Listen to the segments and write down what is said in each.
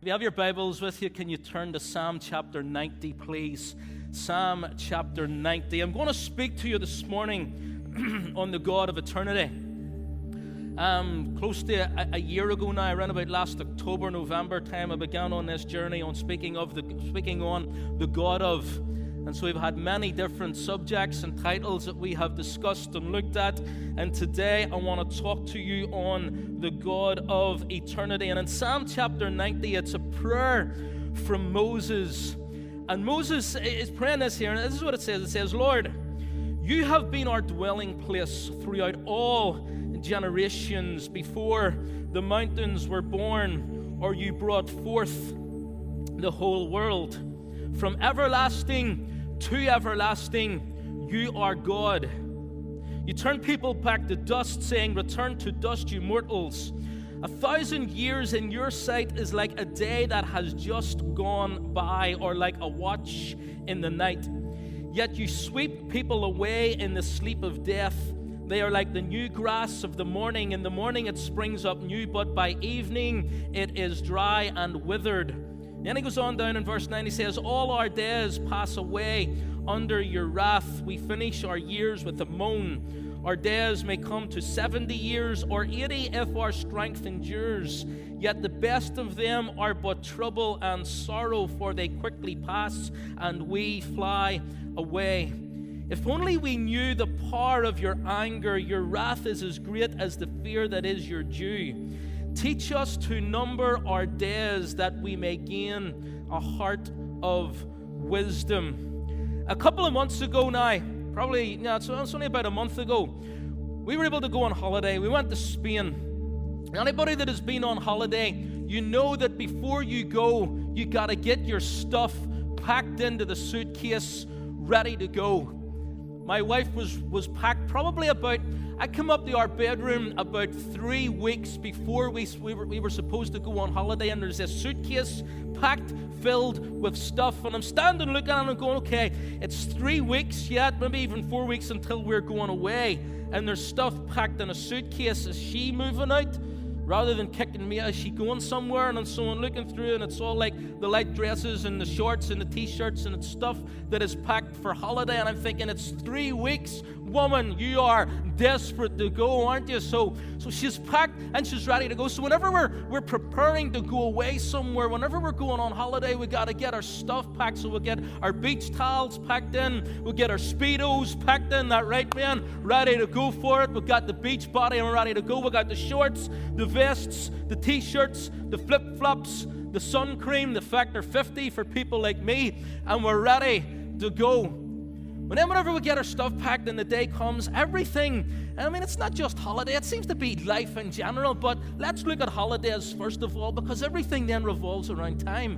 If you have your Bibles with you, can you turn to Psalm chapter 90, please? Psalm chapter 90. I'm going to speak to you this morning on the God of eternity. Close to a year ago now, around about last October, November time, I began on this journey on speaking on the God of. And so we've had many different subjects and titles that we have discussed and looked at. And today I want to talk to you on the God of eternity. And in Psalm chapter 90, it's a prayer from Moses. And Moses is praying this here, and this is what it says. It says, Lord, you have been our dwelling place throughout all generations. Before the mountains were born, or you brought forth the whole world. From everlasting to everlasting, you are God. You turn people back to dust, saying, return to dust, you mortals. 1,000 years in your sight is like a day that has just gone by, or like a watch in the night. Yet you sweep people away in the sleep of death. They are like the new grass of the morning. In the morning it springs up new, but by evening it is dry and withered. Then he goes on down in verse 9, he says, all our days pass away under your wrath. We finish our years with a moan. Our days may come to 70 years or 80 if our strength endures. Yet the best of them are but trouble and sorrow, for they quickly pass and we fly away. If only we knew the power of your anger. Your wrath is as great as the fear that is your due. Teach us to number our days, that we may gain a heart of wisdom. A couple of months ago now, it's only about a month ago, we were able to go on holiday. We went to Spain. Anybody that has been on holiday, you know that before you go, you got to get your stuff packed into the suitcase, ready to go. My wife was packed probably I came up to our bedroom about 3 weeks before we were supposed to go on holiday, and there's this suitcase packed, filled with stuff, and I'm standing looking at it and going, okay, it's 3 weeks yet, maybe even 4 weeks until we're going away, and there's stuff packed in a suitcase. Is she moving out? Rather than kicking me out, is she going somewhere? And so I'm looking through, and it's all like the light dresses and the shorts and the t-shirts, and it's stuff that is packed for holiday. And I'm thinking, it's 3 weeks. Woman, you are desperate to go, aren't you? So she's packed and she's ready to go. So whenever we're preparing to go away somewhere, whenever we're going on holiday, we got to get our stuff packed. So we'll get our beach towels packed in, we'll get our Speedos packed in, that right, man? Ready to go for it. We've got the beach body and we're ready to go. We got the shorts, the vests, the t-shirts, the flip-flops, the sun cream, the Factor 50 for people like me, and we're ready to go. But then whenever we get our stuff packed and the day comes, everything, and I mean, it's not just holiday, it seems to be life in general, but let's look at holidays first of all, because everything then revolves around time.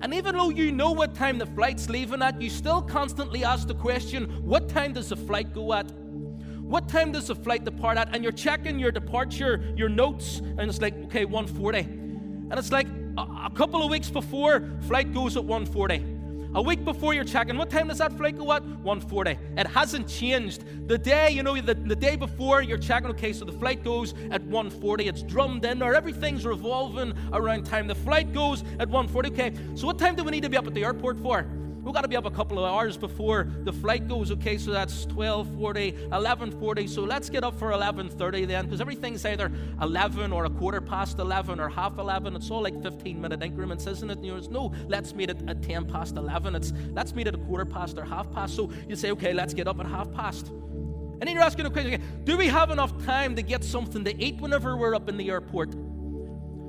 And even though you know what time the flight's leaving at, you still constantly ask the question, what time does the flight go at? What time does the flight depart at? And you're checking your departure, your notes, and it's like, okay, 1:40. And it's like a couple of weeks before, flight goes at 1:40. A week before, you're checking, what time does that flight go at? 1:40. It hasn't changed. The day, the day before, you're checking, okay, so the flight goes at 1:40. It's drummed in there. Everything's revolving around time. The flight goes at 1:40. Okay, so what time do we need to be up at the airport for? We've got to be up a couple of hours before the flight goes. Okay, so that's 12:40, 11:40. So let's get up for 11:30 then, because everything's either 11 or a quarter past 11 or half 11. It's all like 15-minute increments, isn't it? It's no, let's meet at 10 past 11. It's let's meet at a quarter past or half past. So you say, okay, let's get up at half past. And then you're asking the question, okay, do we have enough time to get something to eat whenever we're up in the airport?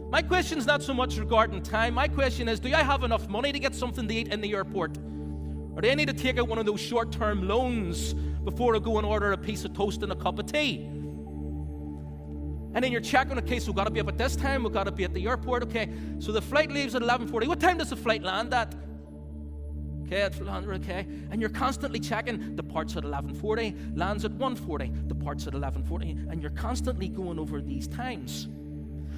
My question is not so much regarding time. My question is, do I have enough money to get something to eat in the airport? Or do I need to take out one of those short-term loans before I go and order a piece of toast and a cup of tea? And then you're checking, okay, so we've got to be up at this time, we've got to be at the airport, okay. So the flight leaves at 11:40. What time does the flight land at? Okay, it's okay. And you're constantly checking, departs at 11:40, lands at 1:40, departs at 11:40, and you're constantly going over these times.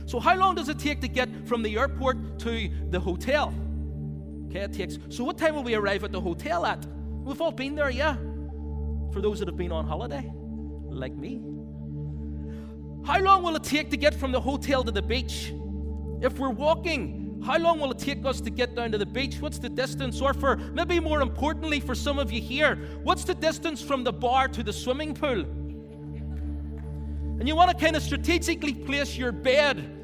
So how long does it take to get from the airport to the hotel? Okay, it takes. So what time will we arrive at the hotel at? We've all been there, yeah. For those that have been on holiday, like me. How long will it take to get from the hotel to the beach? If we're walking, How long will it take us to get down to the beach? What's the distance? Or for maybe more importantly for some of you here, what's the distance from the bar to the swimming pool? And you want to kind of strategically place your bed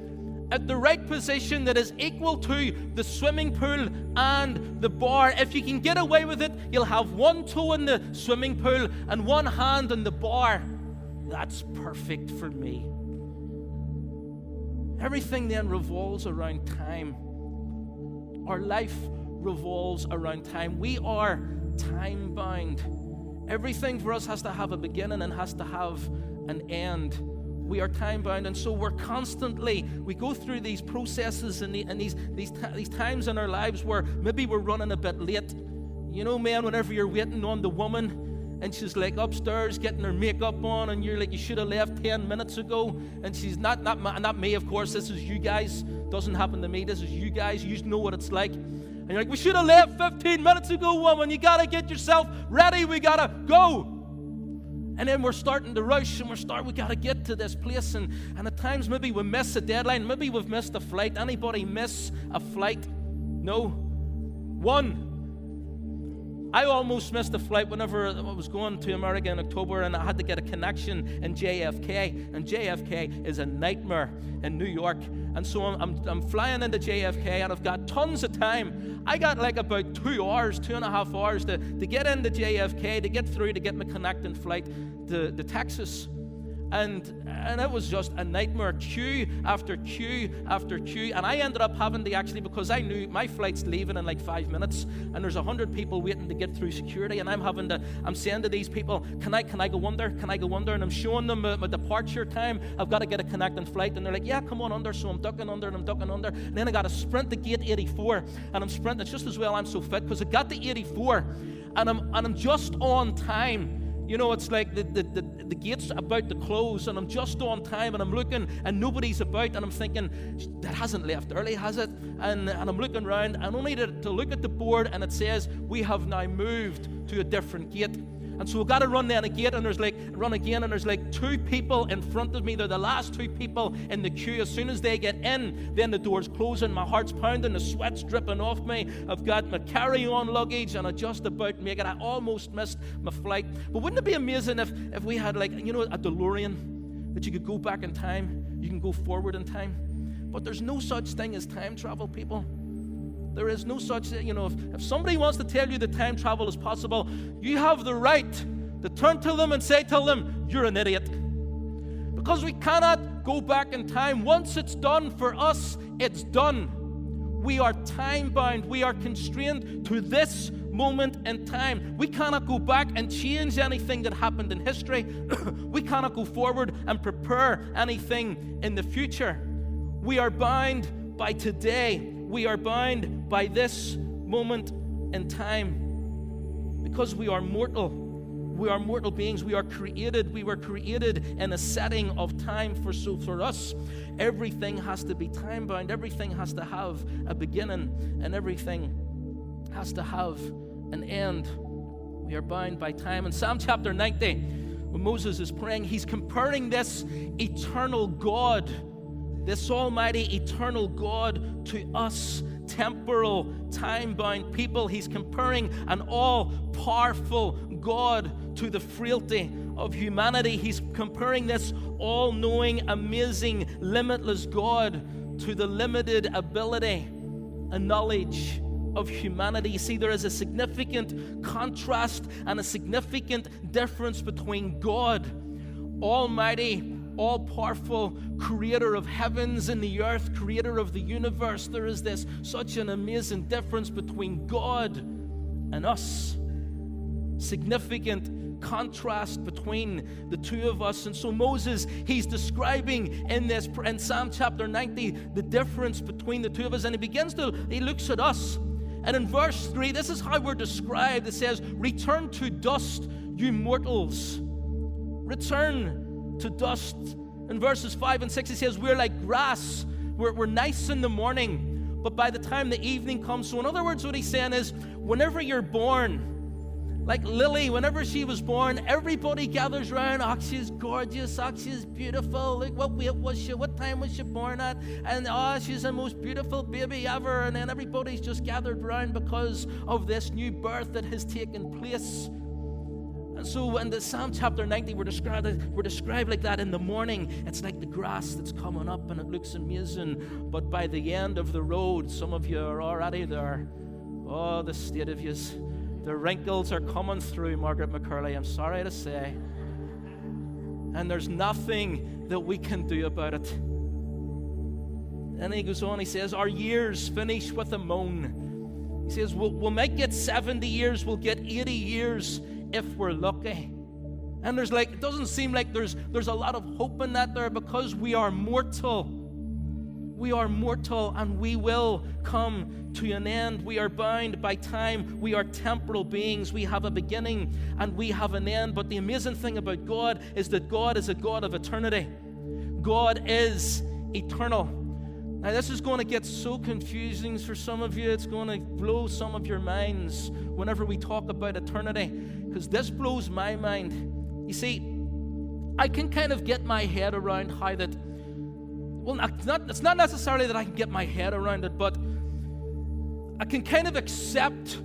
at the right position that is equal to the swimming pool and the bar. If you can get away with it, you'll have one toe in the swimming pool and one hand in the bar. That's perfect for me. Everything then revolves around time. Our life revolves around time. We are time-bound. Everything for us has to have a beginning and has to have an end. We are time-bound, and so we go through these processes and these times in our lives where maybe we're running a bit late. You know, man, whenever you're waiting on the woman, and she's like upstairs getting her makeup on, and you're like, you should have left 10 minutes ago. And she's not me, of course. This is you guys. Doesn't happen to me. This is you guys. You know what it's like. And you're like, we should have left 15 minutes ago, woman. You got to get yourself ready. We got to go. And then we're starting to rush, and we got to get to this place. And at times maybe we miss a deadline. Maybe we've missed a flight. Anybody miss a flight? No? One. I almost missed a flight whenever I was going to America in October, and I had to get a connection in JFK, and JFK is a nightmare in New York. And so I'm flying into JFK, and I've got tons of time. I got like about 2.5 hours to get into JFK, to get through, to get my connecting flight to Texas. And it was just a nightmare, queue after queue after queue. And I ended up having to actually, because I knew my flight's leaving in like 5 minutes, and there's 100 people waiting to get through security, and I'm saying to these people, can I go under? Can I go under? And I'm showing them my departure time. I've got to get a connecting flight, and they're like, yeah, come on under. So I'm ducking under, and I'm ducking under, and then I got to sprint to gate 84, and I'm sprinting. It's just as well I'm so fit, because I got to 84, and I'm just on time. You know, it's like the gate's about to close, and I'm just on time, and I'm looking, and nobody's about, and I'm thinking, that hasn't left early, has it? And I'm looking around, and only to look at the board, and it says, we have now moved to a different gate. And so we've got to run down a gate, and there's like 2 people in front of me. They're the last 2 people in the queue. As soon as they get in, then the door's closing. My heart's pounding, the sweat's dripping off me. I've got my carry-on luggage, and I just about make it. I almost missed my flight. But wouldn't it be amazing if we had, like, you know, a DeLorean that you could go back in time, you can go forward in time? But there's no such thing as time travel, people. There is no such, you know, if somebody wants to tell you that time travel is possible, you have the right to turn to them and tell them, you're an idiot. Because we cannot go back in time. Once it's done for us, it's done. We are time-bound. We are constrained to this moment in time. We cannot go back and change anything that happened in history. We cannot go forward and prepare anything in the future. We are bound by today. We are bound by this moment in time because we are mortal. We are mortal beings. We were created in a setting of time. For us, everything has to be time-bound. Everything has to have a beginning, and everything has to have an end. We are bound by time. In Psalm chapter 90, when Moses is praying, he's comparing this eternal God, this almighty eternal God, to us temporal, time-bound people. He's comparing an all-powerful God to the frailty of humanity. He's comparing this all-knowing, amazing, limitless God to the limited ability and knowledge of humanity. You see, there is a significant contrast and a significant difference between God, almighty, all-powerful, creator of heavens and the earth, creator of the universe. There is this such an amazing difference between God and us. Significant contrast between the two of us. And so Moses, he's describing in Psalm chapter 90 the difference between the two of us, and he looks at us, and in verse 3, this is how we're described. It says, return to dust, you mortals. Return to dust. In verses 5 and 6, it says, we're like grass. We're nice in the morning, but by the time the evening comes. So in other words, what he's saying is, whenever you're born, Like Lily, whenever she was born, everybody gathers around. Oh, she's gorgeous. Oh, she's beautiful. Like, what weight was she? What time was she born at? And oh, she's the most beautiful baby ever. And then everybody's just gathered around because of this new birth that has taken place. And so in the Psalm chapter 90, we're described like that in the morning. It's like the grass that's coming up and it looks amazing. But by the end of the road, some of you are already there. Oh, the state of you. The wrinkles are coming through, Margaret McCurley, I'm sorry to say. And there's nothing that we can do about it. And he goes on, he says, our years finish with a moan. He says, we'll make it 70 years, we'll get 80 years if we're lucky. And it doesn't seem like there's a lot of hope in that there, because we are mortal. We are mortal and we will come to an end. We are bound by time. We are temporal beings. We have a beginning and we have an end. But the amazing thing about God is that God is a God of eternity. God is eternal. Now, this is going to get so confusing for some of you. It's going to blow some of your minds whenever we talk about eternity, because this blows my mind. You see, I can kind of get my head around how that. Well, it's not necessarily that I can get my head around it, but I can kind of accept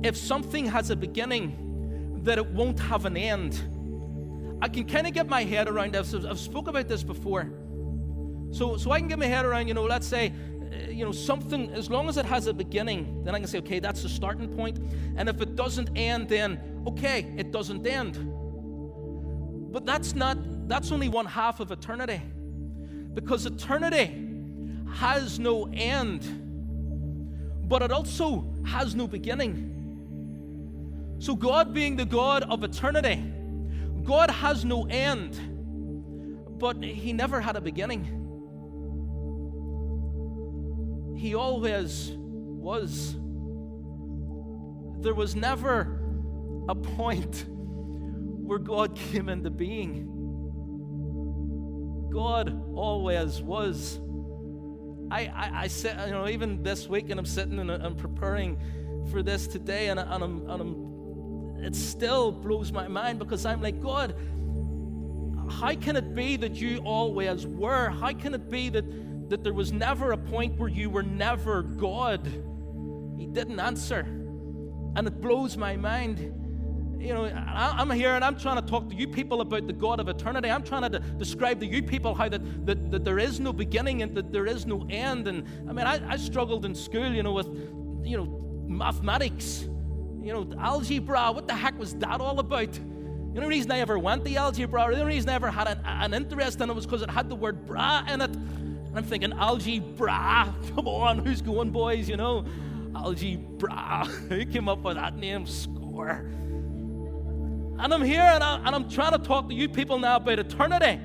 if something has a beginning that it won't have an end. I can kind of get my head around it. I've spoke about this before. So I can get my head around, let's say, something, as long as it has a beginning, then I can say, okay, that's the starting point. And if it doesn't end, then, okay, it doesn't end. But that's only one half of eternity. Because eternity has no end, but it also has no beginning. So God being the God of eternity, God has no end, but He never had a beginning. He always was. There was never a point where God came into being. God always was. I said, even this week, and I'm sitting and I'm preparing for this today, and it still blows my mind, because I'm like, God, how can it be that you always were? How can it be that there was never a point where you were never God? He didn't answer, and it blows my mind. I'm here and I'm trying to talk to you people about the God of eternity. I'm trying to describe to you people how that there is no beginning and that there is no end. And I mean, I struggled in school, with, mathematics, algebra. What the heck was that all about? The only reason I ever went to algebra, or the only reason I ever had an interest in it, was because it had the word bra in it. And I'm thinking, algebra, come on, who's going, boys, algebra. Who came up with that name? Score. And I'm here and I'm trying to talk to you people now about eternity.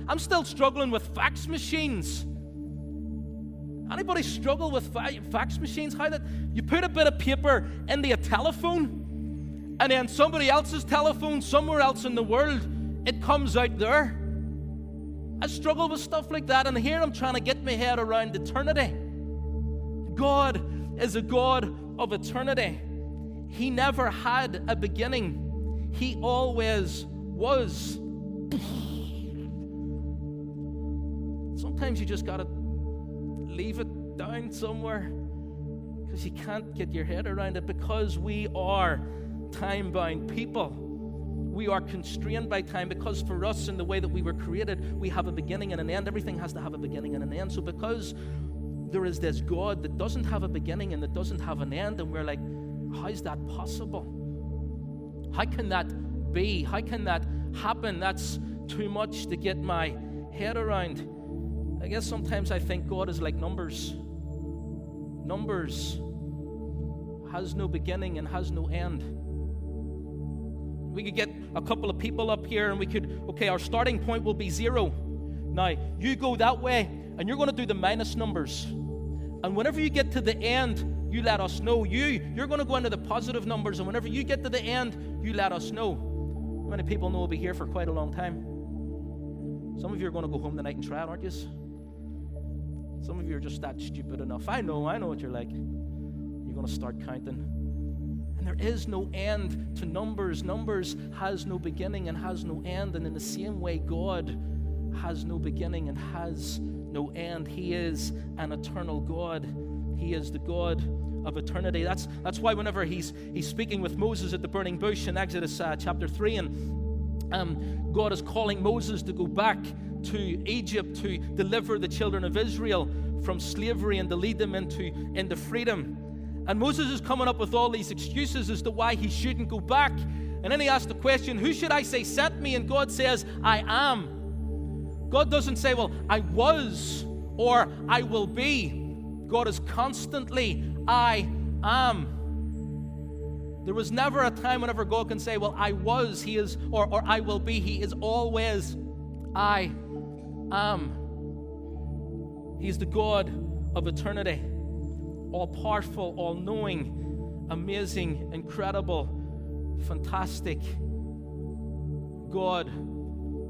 I'm still struggling with fax machines. Anybody struggle with fax machines? How that you put a bit of paper into a telephone, and then somebody else's telephone somewhere else in the world, it comes out there. I struggle with stuff like that, and here I'm trying to get my head around eternity. God is a God of eternity. He never had a beginning. He always was. Sometimes you just got to leave it down somewhere, because you can't get your head around it, because we are time-bound people. We are constrained by time, because for us, in the way that we were created, we have a beginning and an end. Everything has to have a beginning and an end. So because there is this God that doesn't have a beginning and that doesn't have an end, and we're like, how is that possible? How can that be? How can that happen? That's too much to get my head around. I guess sometimes I think God is like numbers. Numbers has no beginning and has no end. We could get a couple of people up here and we could, okay, our starting point will be 0. Now, you go that way and you're going to do the minus numbers. And whenever you get to the end, you let us know. You're going to go into the positive numbers, and whenever you get to the end, you let us know. How many people know we'll be here for quite a long time? Some of you are going to go home tonight and try it, aren't you? Some of you are just that stupid enough. I know what you're like. You're going to start counting. And there is no end to Numbers. Numbers has no beginning and has no end. And in the same way, God has no beginning and has no end. He is an eternal God. He is the God of eternity. That's why whenever he's speaking with Moses at the burning bush in Exodus chapter 3, and God is calling Moses to go back to Egypt to deliver the children of Israel from slavery and to lead them into freedom. And Moses is coming up with all these excuses as to why he shouldn't go back. And then he asks the question, who should I say sent me? And God says, I am. God doesn't say, well, I was or I will be. God is constantly, I am. There was never a time whenever God can say, well, I was, he is, or I will be. He is always, I am. He's the God of eternity. All-powerful, all-knowing, amazing, incredible, fantastic God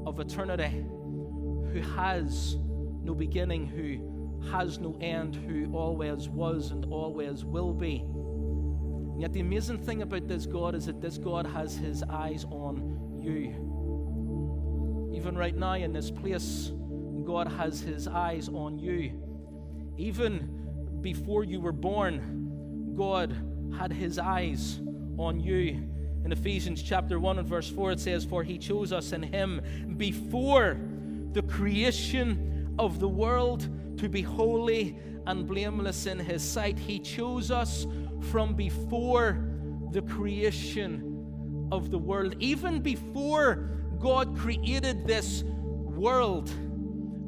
of eternity, who has no beginning, who has no end, who always was and always will be. And yet the amazing thing about this God is that this God has his eyes on you. Even right now in this place, God has his eyes on you. Even before you were born, God had his eyes on you. In Ephesians chapter 1 and verse 4, it says, for he chose us in him before the creation of the world to be holy and blameless in his sight. He chose us from before the creation of the world. Even before God created this world,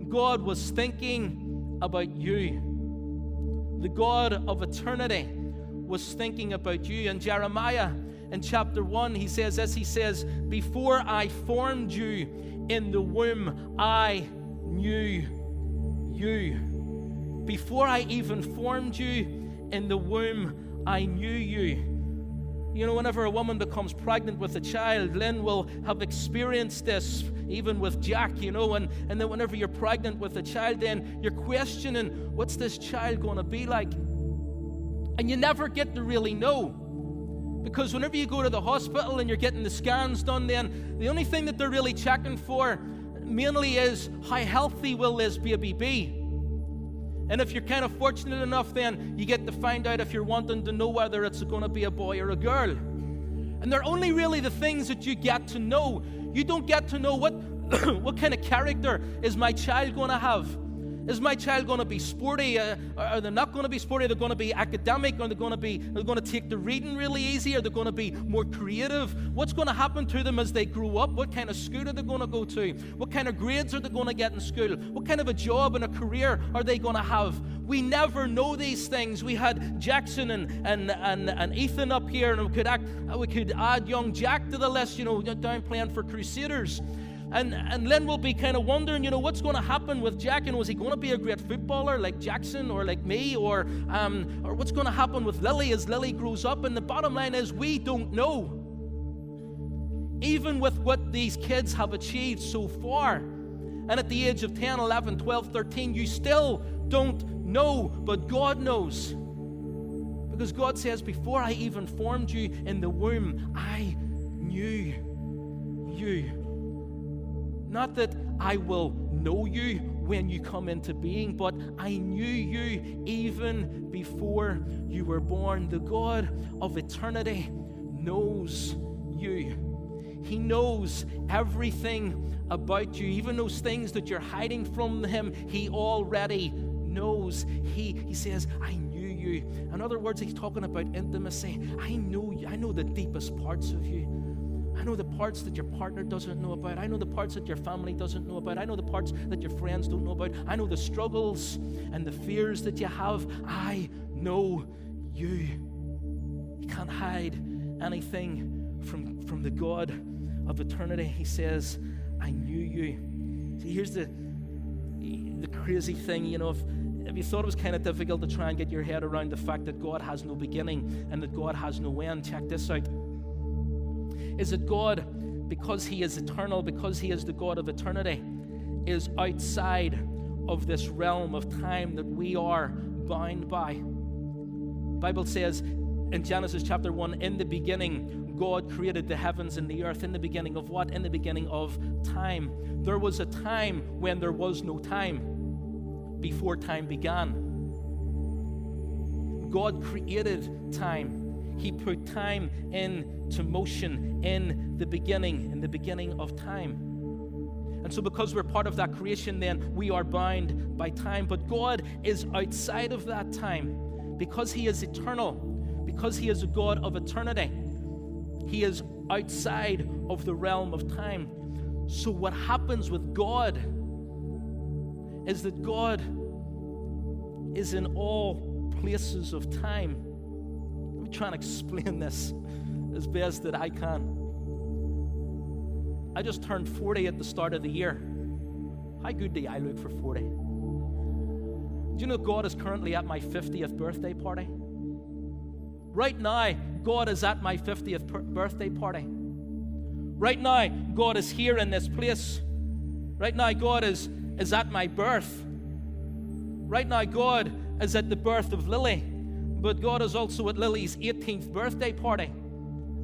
God was thinking about you. The God of eternity was thinking about you. And Jeremiah in chapter 1, he says this, he says, before I formed you in the womb, I knew you. Before I even formed you in the womb, I knew you. You know, whenever a woman becomes pregnant with a child, Lynn will have experienced this, even with Jack, you know, and then whenever you're pregnant with a child, then you're questioning, what's this child going to be like? And you never get to really know. Because whenever you go to the hospital and you're getting the scans done, then the only thing that they're really checking for mainly is how healthy will this baby be. And if you're kind of fortunate enough, then you get to find out if you're wanting to know whether it's going to be a boy or a girl. And they're only really the things that you get to know. You don't get to know what what kind of character is my child going to have. Is my child going to be sporty? Are they not going to be sporty? Are they going to be academic? Are they going to take the reading really easy? Are they going to be more creative? What's going to happen to them as they grow up? What kind of school are they going to go to? What kind of grades are they going to get in school? What kind of a job and a career are they going to have? We never know these things. We had Jackson and Ethan up here, and we could add young Jack to the list, you know, down playing for Crusaders. And Lynn will be kind of wondering, you know, what's going to happen with Jack? And was he going to be a great footballer like Jackson or like me? Or what's going to happen with Lily as Lily grows up? And the bottom line is we don't know. Even with what these kids have achieved so far. And at the age of 10, 11, 12, 13, you still don't know, but God knows. Because God says, before I even formed you in the womb, I knew you. Not that I will know you when you come into being, but I knew you even before you were born. The God of eternity knows you. He knows everything about you, even those things that you're hiding from him. He already knows. He says, I knew you. In other words, he's talking about intimacy. I know you. I know the deepest parts of you. I know the parts that your partner doesn't know about. I know the parts that your family doesn't know about. I know the parts that your friends don't know about. I know the struggles and the fears that you have. I know you. You can't hide anything from the God of eternity. He says, I knew you. See, here's the crazy thing, you know, if you thought it was kind of difficult to try and get your head around the fact that God has no beginning and that God has no end, check this out. Is that God, because he is eternal, because he is the God of eternity, is outside of this realm of time that we are bound by. The Bible says in Genesis chapter 1, in the beginning, God created the heavens and the earth. In the beginning of what? In the beginning of time. There was a time when there was no time, before time began. God created time. He put time into motion in the beginning of time. And so because we're part of that creation, then we are bound by time. But God is outside of that time. Because He is eternal, because He is a God of eternity, He is outside of the realm of time. So what happens with God is that God is in all places of time. Let me try and explain this as best that I can. I just turned 40 at the start of the year. How good do I look for 40? Do you know God is currently at my 50th birthday party? Right now, God is at my 50th birthday party. Right now, God is here in this place. Right now, God is at my birth. Right now, God is at the birth of Lily. But God is also at Lily's 18th birthday party.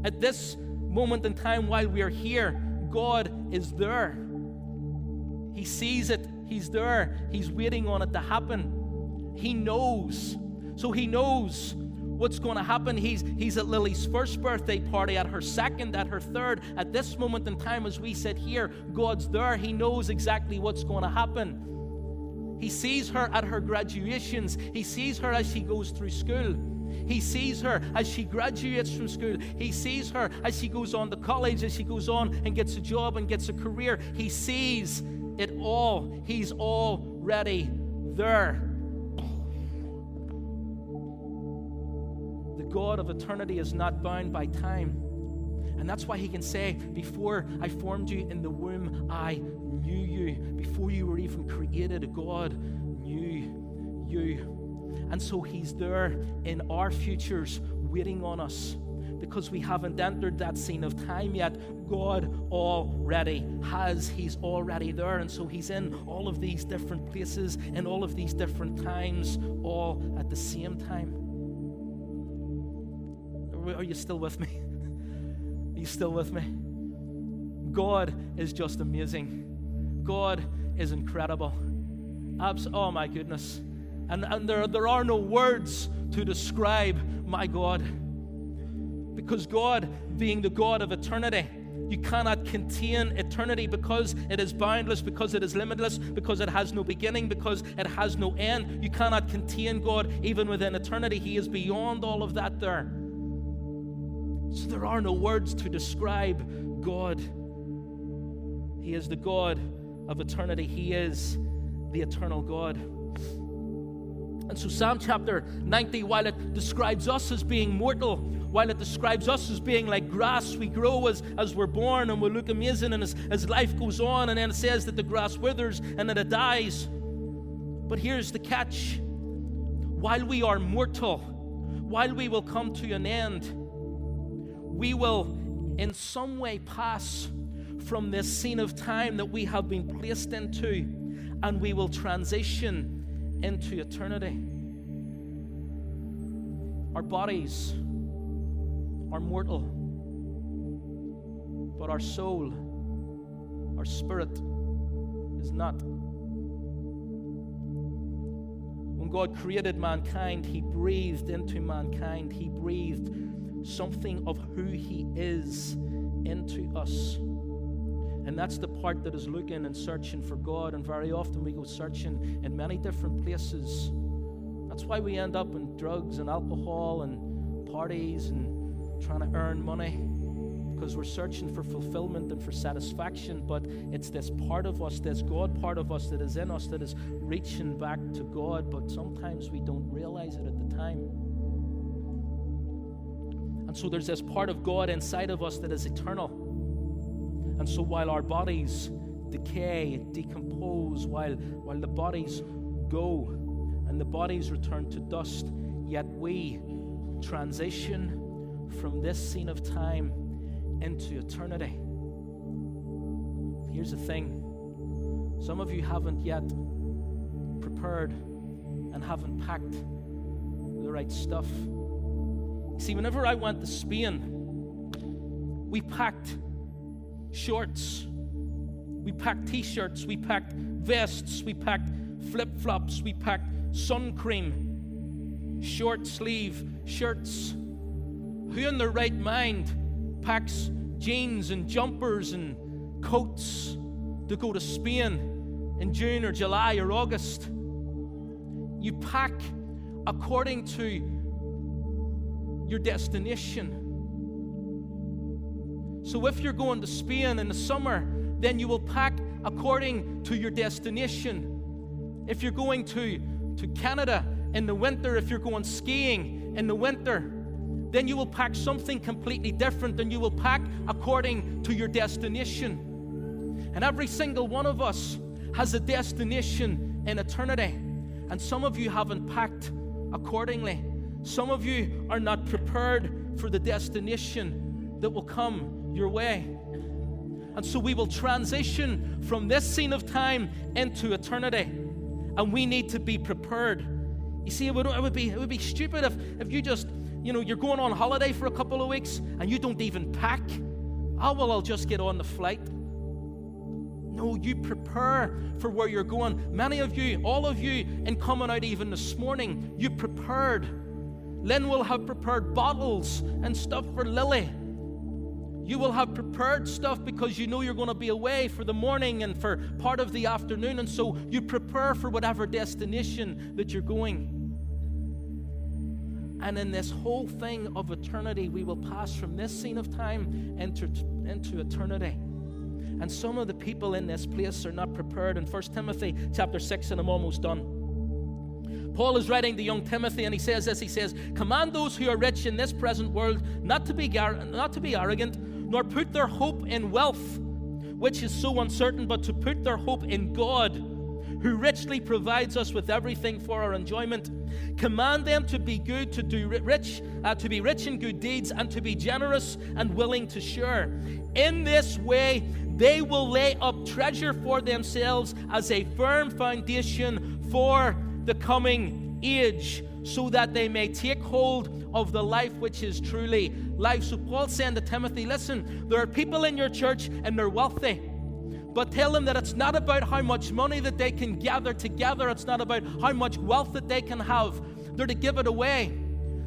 At this moment in time while we are here, God is there. He sees it. He's there. He's waiting on it to happen. He knows. So He knows what's going to happen. He's at Lily's first birthday party, at her second, at her third. At this moment in time, as we sit here, God's there. He knows exactly what's going to happen. He sees her at her graduations. He sees her as she goes through school. He sees her as she graduates from school. He sees her as she goes on to college, as she goes on and gets a job and gets a career. He sees it all. He's already there. The God of eternity is not bound by time. And that's why He can say, before I formed you in the womb, I knew you. Before you were even created, God knew you. And so He's there in our futures waiting on us. Because we haven't entered that scene of time yet, God already has. He's already there. And so He's in all of these different places and all of these different times, all at the same time. Are you still with me? Are you still with me? God is just amazing. God is incredible. Oh my goodness. And there are no words to describe my God. Because God, being the God of eternity, you cannot contain eternity because it is boundless, because it is limitless, because it has no beginning, because it has no end. You cannot contain God even within eternity. He is beyond all of that there. So there are no words to describe God. He is the God of eternity. He is the eternal God. And so Psalm chapter 90, while it describes us as being mortal, while it describes us as being like grass, we grow as we're born and we look amazing, and as life goes on, and then it says that the grass withers and that it dies. But here's the catch. While we are mortal, while we will come to an end, we will in some way pass from this scene of time that we have been placed into, and we will transition into eternity. Our bodies are mortal, but our soul, our spirit is not. When God created mankind, He breathed into mankind. He breathed something of who He is into us. And that's the part that is looking and searching for God. And very often we go searching in many different places. That's why we end up in drugs and alcohol and parties and trying to earn money, because we're searching for fulfillment and for satisfaction. But it's this part of us, this God part of us that is in us, that is reaching back to God. But sometimes we don't realize it at the time. And so there's this part of God inside of us that is eternal. And so while our bodies decay, decompose, while the bodies go and the bodies return to dust, yet we transition from this scene of time into eternity. Here's the thing. Some of you haven't yet prepared and haven't packed the right stuff. See, whenever I went to Spain, we packed shorts, we packed t-shirts, we packed vests, we packed flip-flops, we packed sun cream, short sleeve shirts. Who in their right mind packs jeans and jumpers and coats to go to Spain in June or July or August? You pack according to your destination. So if you're going to Spain in the summer, then you will pack according to your destination. If you're going to Canada in the winter, if you're going skiing in the winter, then you will pack something completely different, and you will pack according to your destination. And every single one of us has a destination in eternity. And some of you haven't packed accordingly. Some of you are not prepared for the destination that will come your way. And so we will transition from this scene of time into eternity. And we need to be prepared. You see, it would be stupid if you just, you're going on holiday for a couple of weeks and you don't even pack. Oh, well, I'll just get on the flight. No, you prepare for where you're going. Many of you, all of you, in coming out even this morning, you prepared. Lynn will have prepared bottles and stuff for Lily. You will have prepared stuff because you know you're going to be away for the morning and for part of the afternoon, and so you prepare for whatever destination that you're going. And in this whole thing of eternity, we will pass from this scene of time into eternity. And some of the people in this place are not prepared. In 1 Timothy chapter 6, and I'm almost done, Paul is writing to young Timothy, and he says this. He says, "Command those who are rich in this present world not to be arrogant, nor put their hope in wealth, which is so uncertain, but to put their hope in God, who richly provides us with everything for our enjoyment. Command them to be good, to be rich in good deeds, and to be generous and willing to share. In this way, they will lay up treasure for themselves as a firm foundation for the coming age, so that they may take hold of the life which is truly life." So Paul's saying to Timothy, listen, there are people in your church and they're wealthy, but tell them that it's not about how much money that they can gather together. It's not about how much wealth that they can have. They're to give it away,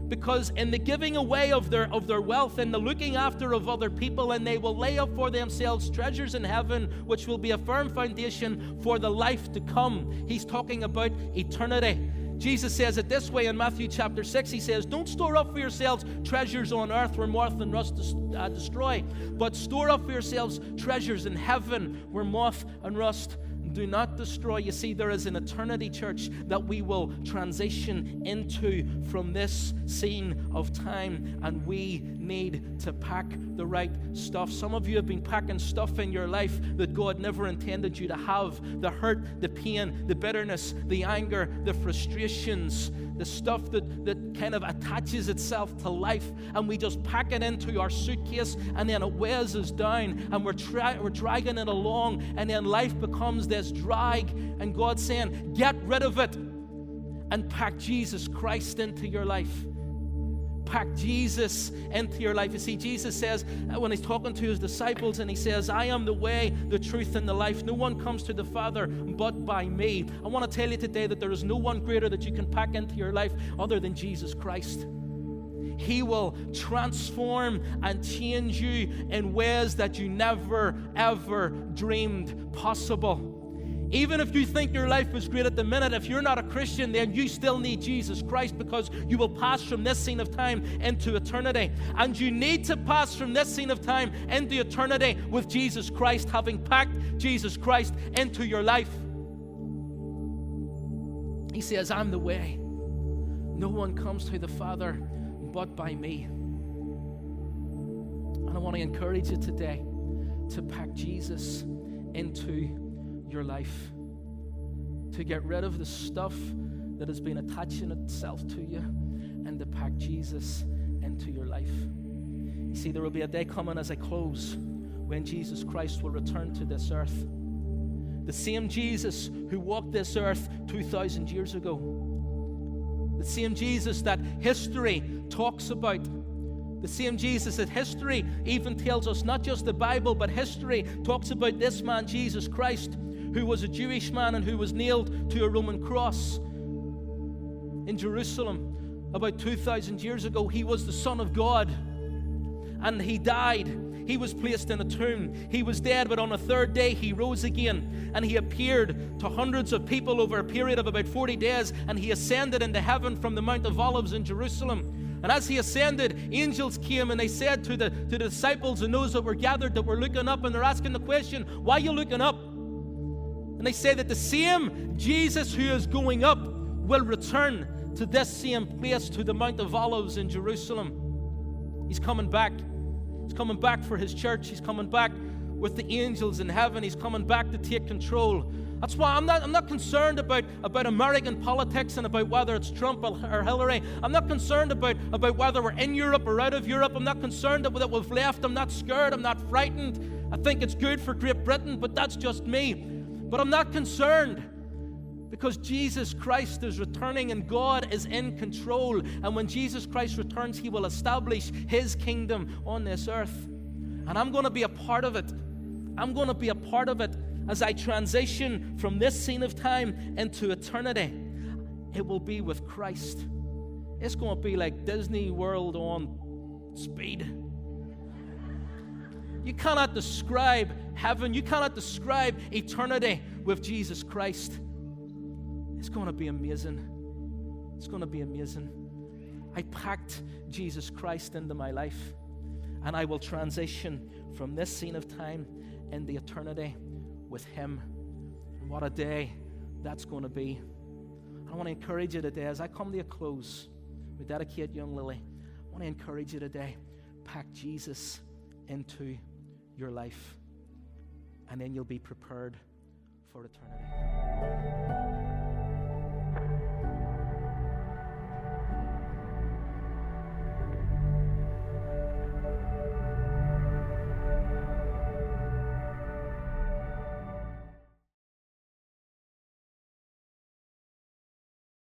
because in the giving away of their wealth and the looking after of other people, and they will lay up for themselves treasures in heaven, which will be a firm foundation for the life to come. He's talking about eternity. Jesus says it this way in Matthew chapter 6. He says, "Don't store up for yourselves treasures on earth where moth and rust destroy, but store up for yourselves treasures in heaven where moth and rust do not destroy." You see, there is an eternity, church, that we will transition into from this scene of time, and we need to pack the right stuff. Some of you have been packing stuff in your life that God never intended you to have. The hurt, the pain, the bitterness, the anger, the frustrations, the stuff that kind of attaches itself to life, and we just pack it into our suitcase, and then it weighs us down, and we're dragging it along, and then life becomes this drag, and God's saying, get rid of it and pack Jesus Christ into your life. Pack Jesus into your life. You see, Jesus says, when he's talking to his disciples, and he says, "I am the way, the truth, and the life. No one comes to the Father but by me." I want to tell you today that there is no one greater that you can pack into your life other than Jesus Christ. He will transform and change you in ways that you never, ever dreamed possible. Even if you think your life is great at the minute, if you're not a Christian, then you still need Jesus Christ, because you will pass from this scene of time into eternity. And you need to pass from this scene of time into eternity with Jesus Christ, having packed Jesus Christ into your life. He says, "I'm the way. No one comes to the Father but by me." And I want to encourage you today to pack Jesus into your life, to get rid of the stuff that has been attaching itself to you, and to pack Jesus into your life. You see, there will be a day coming, as I close, when Jesus Christ will return to this earth. The same Jesus who walked this earth 2,000 years ago. The same Jesus that history talks about. The same Jesus that history even tells us, not just the Bible, but history talks about this man, Jesus Christ, who was a Jewish man and who was nailed to a Roman cross in Jerusalem about 2,000 years ago. He was the Son of God, and he died. He was placed in a tomb. He was dead, but on the third day he rose again, and he appeared to hundreds of people over a period of about 40 days, and he ascended into heaven from the Mount of Olives in Jerusalem. And as he ascended, angels came and they said to the disciples and those that were gathered, that were looking up, and they're asking the question, why are you looking up? And they say that the same Jesus who is going up will return to this same place, to the Mount of Olives in Jerusalem. He's coming back. He's coming back for his church. He's coming back with the angels in heaven. He's coming back to take control. That's why I'm not concerned about American politics and about whether it's Trump or Hillary. I'm not concerned about whether we're in Europe or out of Europe. I'm not concerned that we've left. I'm not scared. I'm not frightened. I think it's good for Great Britain, but that's just me. But I'm not concerned, because Jesus Christ is returning and God is in control. And when Jesus Christ returns, he will establish his kingdom on this earth. And I'm going to be a part of it. I'm going to be a part of it as I transition from this scene of time into eternity. It will be with Christ. It's going to be like Disney World on speed. You cannot describe heaven. You cannot describe eternity with Jesus Christ. It's going to be amazing. It's going to be amazing. I packed Jesus Christ into my life, and I will transition from this scene of time into eternity with him. And what a day that's going to be. I want to encourage you today, as I come to a close, we dedicate young Lily. I want to encourage you today, pack Jesus into your life, and then you'll be prepared for eternity.